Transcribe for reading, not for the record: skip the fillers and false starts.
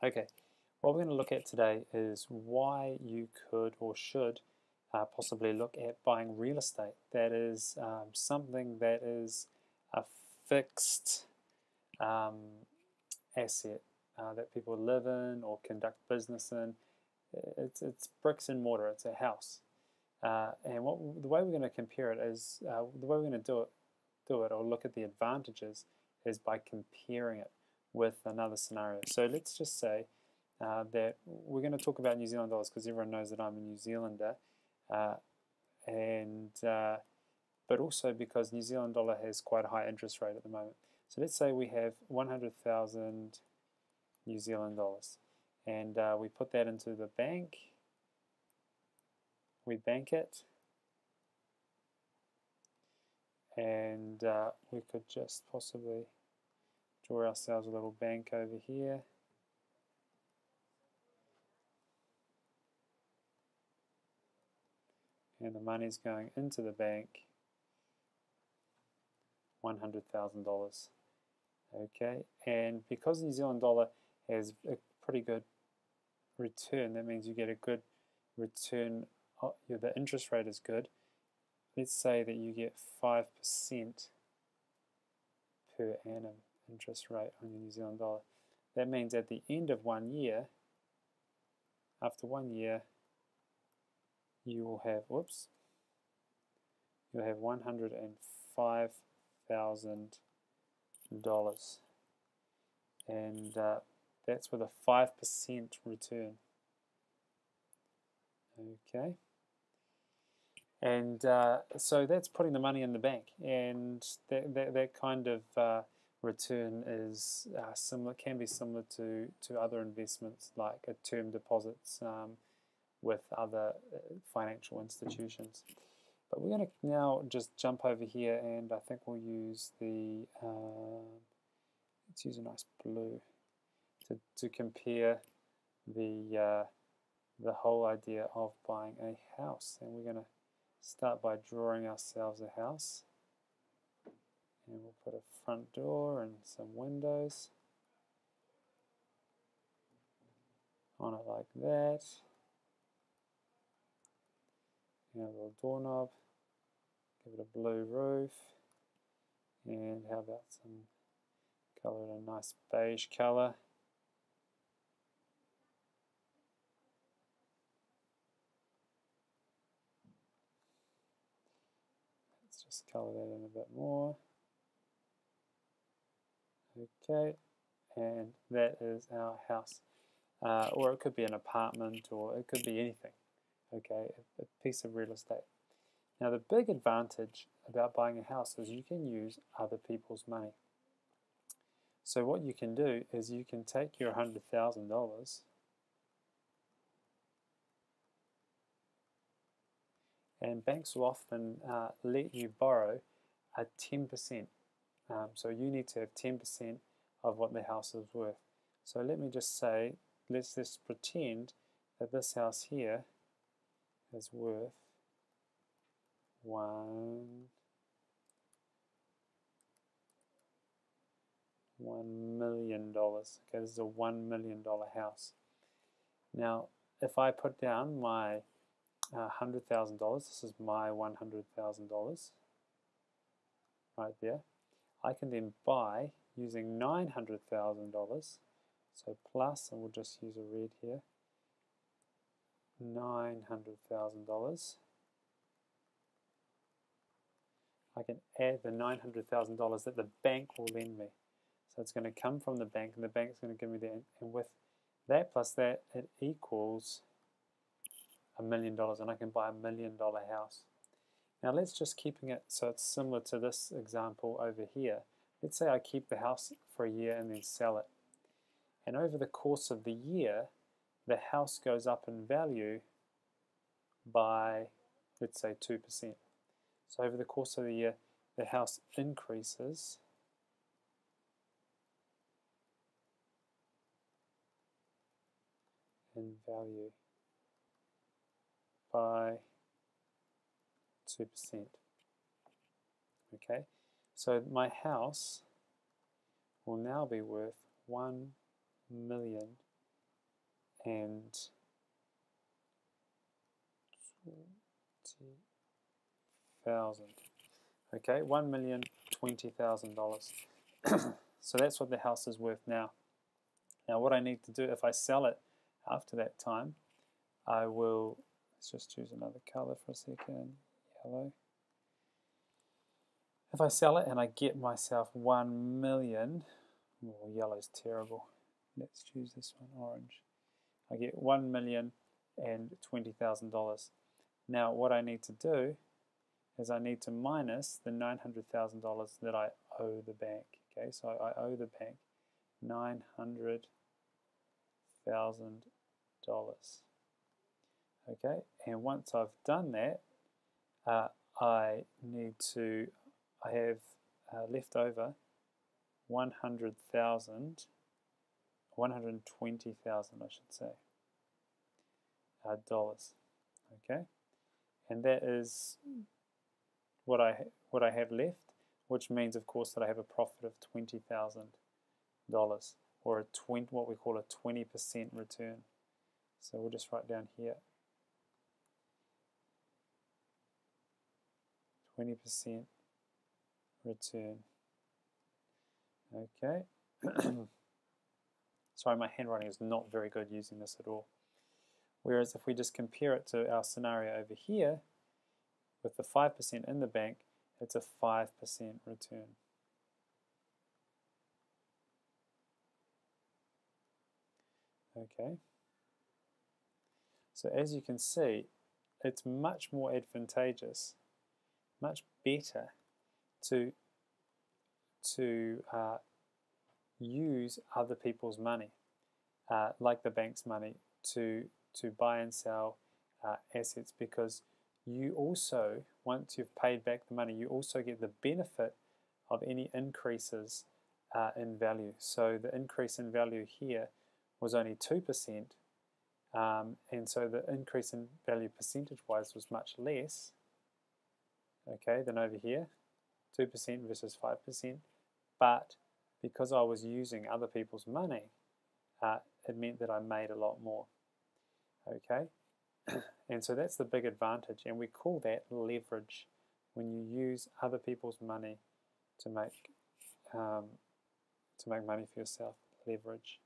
Okay, what we're going to look at today is why you could or should possibly look at buying real estate. That is something that is a fixed um, asset that people live in or conduct business in. It's bricks and mortar, it's a house. And the way we're going to compare it is, the way we're going to do it or look at the advantages is by comparing it with another scenario. So let's just say that we're going to talk about New Zealand dollars because everyone knows that I'm a New Zealander, but also because New Zealand dollar has quite a high interest rate at the moment. So let's say we have 100,000 New Zealand dollars, and we put that into the bank. We bank it, and we could just possibly draw ourselves a little bank over here. And the money's going into the bank, $100,000. Okay, and because the New Zealand dollar has a pretty good return, that means you get a good return. The interest rate is good. Let's say that you get 5% per annum interest rate on your New Zealand dollar. That means at the end of 1 year, after 1 year, you will have, you'll have $105,000, and that's with a 5% return. Okay, and so that's putting the money in the bank, and that kind of return is similar, can be similar to other investments like term deposits with other financial institutions. But we're going to now just jump over here, and I think we'll use the let's use a nice blue to compare the whole idea of buying a house. And we're going to start by drawing ourselves a house, and we'll put a front door and some windows on it like that, and a little doorknob, give it a blue roof, and how about some color, a nice beige color. Let's just color that in a bit more. Okay, and that is our house. Or it could be an apartment, or it could be anything. Okay, a piece of real estate. Now the big advantage about buying a house is you can use other people's money. So what you can do is you can take your $100,000 and banks will often let you borrow a 10%. So you need to have 10% of what the house is worth. So let me just say, let's just pretend that this house here is worth $1 million. Okay, this is a $1 million house. Now, if I put down my $100,000, this is my $100,000 right there, I can then buy using $900,000, so plus, and we'll just use a red here, $900,000. I can add the $900,000 that the bank will lend me. So it's going to come from the bank, and the bank's going to give me that, and with that plus that, it equals $1 million, and I can buy $1 million house. Now let's just keeping it so it's similar to this example over here. Let's say I keep the house for a year and then sell it. And over the course of the year, the house goes up in value by, let's say, 2%. So over the course of the year, the house increases in value by 2%. Okay, so my house will now be worth $1 million and 20,000. Okay, $1,020,000. So that's what the house is worth now. Now what I need to do, if I sell it after that time, I will, let's just choose another color for a second, yellow. If I sell it and I get myself 1 million, oh, yellow's terrible. Let's choose this one, orange. I get $1,020,000. Now what I need to do is I need to minus the $900,000 that I owe the bank. Okay, so I owe the bank $900,000. Okay, and once I've done that, I have left over 120,000, I should say, dollars. Okay, and that is what I have left, which means, of course, that I have a profit of $20,000, or what we call a 20% return. So we'll just write down here 20% return. Okay. Sorry, my handwriting is not very good using this at all. Whereas if we just compare it to our scenario over here, with the 5% in the bank, it's a 5% return. Okay. So as you can see, it's much more advantageous, much better to use other people's money, like the bank's money, to buy and sell assets, because you also, once you've paid back the money, you also get the benefit of any increases in value. So the increase in value here was only 2%, and so the increase in value percentage-wise was much less, okay, than over here, 2% versus 5%, but because I was using other people's money, it meant that I made a lot more, okay? And so that's the big advantage, and we call that leverage, when you use other people's money to make money for yourself, leverage.